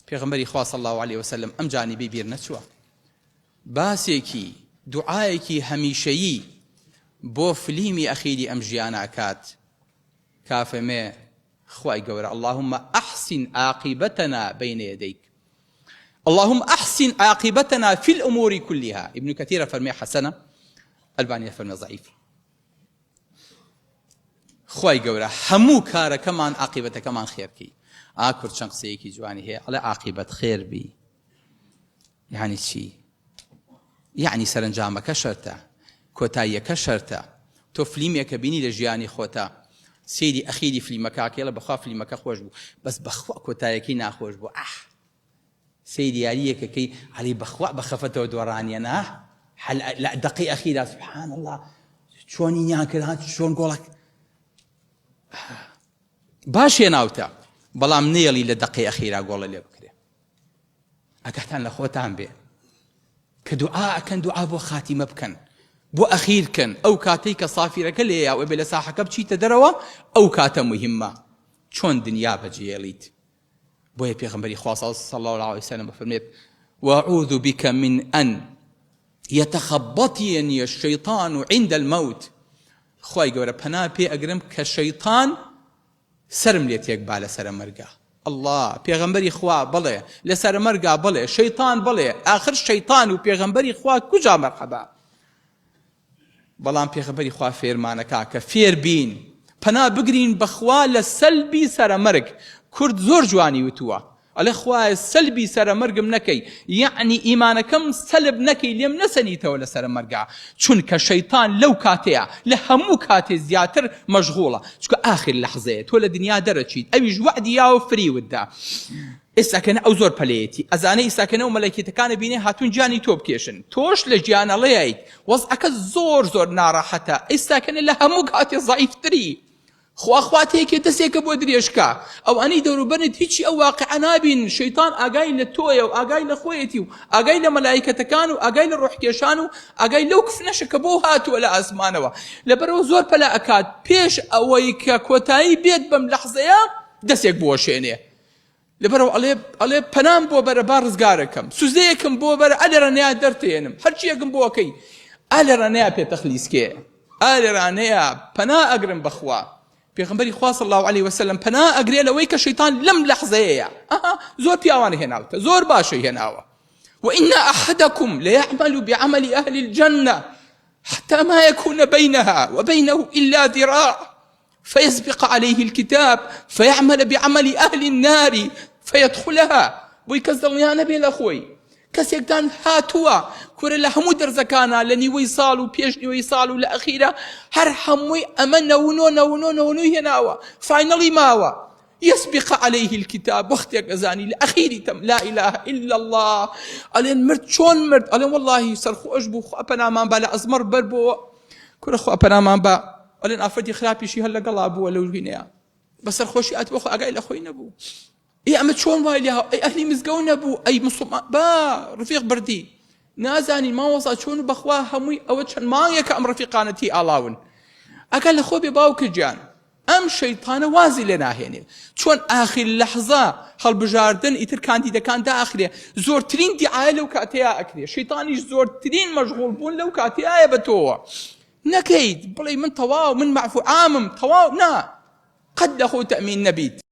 پێغەمبەری خوا صلی الله عليه وسلم ئەم جانیبەی بیر نەچووە، باسێکی دوعایەکی هەمیشەیی بۆ فلیمی ئەخیری ئەم ژیانە ئەکات، کافەمێ خوای گەورە اللهم أحسن عاقبتنا بين يديك، اللهم أحسن عاقبتنا في الأمور كلها. ابن كثير فرمي حسنة، الباني فرمي ضعيف. خوای گەورە هەموو کارەکەمان عاقبەتەکەمان خێرکەی. ئاکورد چەند قسەیەکی جوانی هەیە، ئەڵێ عاقبەت خێر بی یعنی چی؟ یعنی سەرنجامەکە شەرتە، کۆتاییەکە شەرتە. تۆ فلیمێکە بینی لە ژیانی خۆتە، سێری ئەخیری فلیمەکەکەڵە بەخوا فلیمەکە خۆش بوو، بەس بەخوا کۆتاییەکەی ناخۆش بوو، سەیری یاریەکەکەی عەلی بەخوا بەخەفەتەوە دۆڕانیەنە لە دەقەی ئەخیرا سوبحان الله چۆنی نیان کرد چۆن گۆڵک باش هێناوتە، بەڵام نێڵی لە دەقەی ئەخیرا گۆڵە لێ بکرێ. ئەگەرتان لە خۆتان بێ کە دوعا ئەکەن، دوعا بۆ خاتیمە بکەن، بۆ ئەخیرکەن، ئەو کاتەی کە سافیرەکە لێیە و بێ لە ساحەکە بچیتە دەرەوە، ئەو کاتە مهمە چۆن دنیا بەجێڵیت. بۆیە پێغەمبەری خوا صلی الله عليه وسلم فەرمێت وأعوذ بك من أن يتخبطني الشيطان عند الموت. خوای گەورە پەنا پێ ئەگرم کە شەیطان سرم لێ تێکبا لە سەرە مەرگا. الله پێغەمبەری خوا بڵێ لە سەرە مەرگا بڵێ، شەیطان بڵێ، آخر شەیطان و پێغەمبەری خوا کوجا مەرحەبا. بەڵام پێغەمبەری خوا فێرمانەکە کە فێر بین، پەنا بگرین بەخوا لە سەلبی سەرە مەرگ. کورد زۆر جوانی وتووە، ئەڵێ خوایە سەلبی سەرە مەرگم نەکەی، یعنی ئیمانەکەم سەلب نەکەی، لێم نەسەنیتەوە لە سەرە مەرگا، چونکە شەیطان لەو کاتەیە لە هەموو کاتێ زیاتر مەشغوڵە، چونکە ئاخر لەحزەیە تۆ لە دنیا دەرەچیت، ئەویش وعدی یاوە فریوتدا. ئێستاکەنە ئەو زۆر پەلەیەتی ئەزانە ئێستاکەنە و مەلەیکێتەکانە بینێ هاتوون گیانی تۆ بکێشن، تۆش لە گیانەڵەیەیت، وەزعەکە زۆر زۆر ناڕەحەتە، ئێستاکەنە لە هەموو کاتێ ضعیفتری. خواخواتەیەکێ دەستێکە بۆ درێژکە، ئەو ئەنەی دەوروبەرت هیچی ئەو واقعە نابین، شەیطان ئاگای لە تۆیە و ئاگای لە خۆیەتی و ئاگای لە مەلایکەتەکان و ئاگای لە ڕۆحکێشان و ئاگای لەو کفنەشە کە بۆ هاتووە لە ئاسمانەوە. لەبەرەوە زۆر پەلا ئەکات پێش ئەوەی کە کۆتایی بێت بەم لەحزەیە دەستێک بۆشێنێ. لەبەرەوە ئەڵێ پەنام بۆ بەرە با ڕزگارەکەم، سوزەیەکم بۆ بەرە ئەلێرەنەیە دەرتێنم، هەرچیەکم بۆکەی ئەلێرەنەیە پێ تەخلیسکێ، ئەلێرانەیە پەنا ئەگرم بەخوا. پێغەمبەری خوا صلی الله عليه وسلم پەنا ئەگرێ لەوەی کە شەیطان لەم لەحزەیەیە. زۆر پیاوانی هێناوتە، زۆر باشەی هێناوە. وإن أحدكم ليعمل بعمل أهل الجنة حتى ما يكون بينها وبينه إلا ذراع فيسبق عليه الكتاب فيعمل بعمل أهل النار فيدخلها. ويكزڵیانە بێ لە خۆی کەسێکدان هاتووە کورە لە هەموو دەرزەکانە لە نیوەی ساڵ و پێش نیوەی ساڵ و لە ئەخیرە هەر هەمووی ئەمە نەونۆ هێناوە، فاینەڵی ماوە. يسبق عليه الكتاب وەختێک ئەزانی لە ئەخیری تەم لا إله إلا الله ئەڵێن مرد چۆن مرد؟ ئەڵێن واللهی سەرخۆش بوو، خوا پەنامان با لە ئەزمەر بەر بۆ کورە خوا پەنامان با. ئەڵێن ئافرەتی خراپیشی هەر لەگەڵا بووە لەو ژینەیە، بە سەرخۆشی ئەتوە خۆ ئاگای لە خۆی نەبوو. ئەمە چۆن وای لێ ئەی ئەهلی مزگەوت نەبوو، ئەی مسلمان با ڕفیق بردی نازانی ماوەسا چۆن بەخوا هەمووی ئەوە چەند مانگێکە ئەم ڕفیقانەتی ئاڵاون. ئەگەر لە خۆ بێ باوکە گیان ئەم شەیطانە وازی لێ ناهێنێ، چۆن ئاخر لەحزە هەڵبژاردن ئیتر کاندیدەکان داخرێ، زۆرترین دیعایە لەو کاتەیە ئەکرێ، شەیطانیش زۆرترین مەشغوڵ بوون لەو کاتەیە بە تۆوە. نەکەیت بڵێ من تەواو من معفو عامم تەواو، نا قەد لە خۆ تەمین نەبیت.